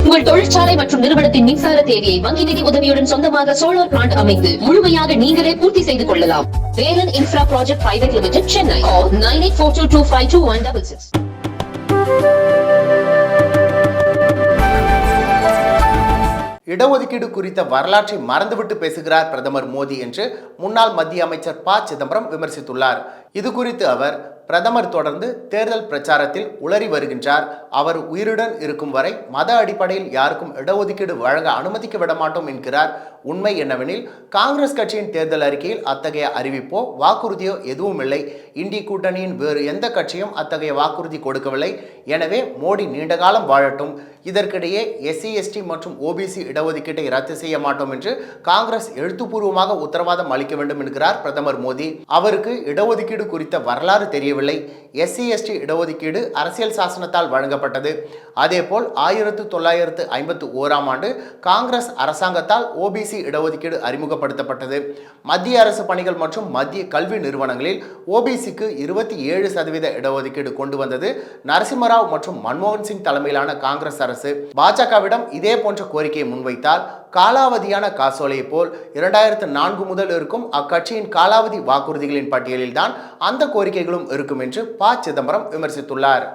உங்கள் தொழிற்சாலை மற்றும் நிறுவனத்தின் மின்சார தேவையை வங்கி நிதி உதவியுடன் சொந்தமாக சோலார் பிளான்ட் அமைத்து முழுமையாக நீங்களே பூர்த்தி செய்து கொள்ளலாம். Velan infra project private limited, Chennai. 9842252166. இடஒதுக்கீடு குறித்த வரலாற்றை மறந்துவிட்டு பேசுகிறார் பிரதமர் மோடி என்று முன்னாள் மத்திய அமைச்சர் ப. சிதம்பரம் விமர்சித்துள்ளார். இது குறித்து அவர், பிரதமர் தொடர்ந்து தேர்தல் பிரச்சாரத்தில் உளறி வருகின்றார். அவர் உயிருடன் இருக்கும் வரை மத அடிப்படையில் யாருக்கும் இடஒதுக்கீடு வழங்க அனுமதிக்க விடமாட்டோம் என்கிறார். உண்மை என்னவெனில், காங்கிரஸ் கட்சியின் தேர்தல் அறிக்கையில் அத்தகைய அறிவிப்போ வாக்குறுதியோ எதுவும் இல்லை. இந்திய கூட்டணியின் வேறு எந்த கட்சியும் அத்தகைய வாக்குறுதி கொடுக்கவில்லை. எனவே மோடி நீண்ட காலம் வாழட்டும். இதற்கிடையே எஸ்சி, எஸ்டி மற்றும் ஓபிசி இடஒதுக்கீட்டை ரத்து செய்ய மாட்டோம் என்று காங்கிரஸ் எழுத்துப்பூர்வமாக உத்தரவாதம் அளிக்க வேண்டும் என்கிறார் பிரதமர் மோடி. அவருக்கு இடஒதுக்கீடு குறித்த வரலாறு தெரியவில்லை. எஸ்சி, எஸ்டி இடஒதுக்கீடு அரசியல் சாசனத்தால் வழங்கப்பட்டது. அதேபோல் 1951ஆம் ஆண்டு காங்கிரஸ் அரசாங்கத்தால் ஓபிசி இடஒதுக்கீடு அறிமுகப்படுத்தப்பட்டது. மத்திய அரசு பணிகள் மற்றும் மத்திய கல்வி நிறுவனங்களில் ஓபிசிக்கு 27% இடஒதுக்கீடு கொண்டு வந்தது நரசிம்மராவ் மற்றும் மன்மோகன் சிங் தலைமையிலான காங்கிரஸ் அரசு. பாஜகவிடம் இதே போன்ற கோரிக்கையை முன்வைத்தால் காலாவதியான காசோலையை போல் 2004 முதல் இருக்கும் அக்கட்சியின் காலாவதி வாக்குறுதிகளின் பட்டியலில் தான் அந்த கோரிக்கைகளும் இருக்கும் என்று ப. சிதம்பரம் விமர்சித்துள்ளார்.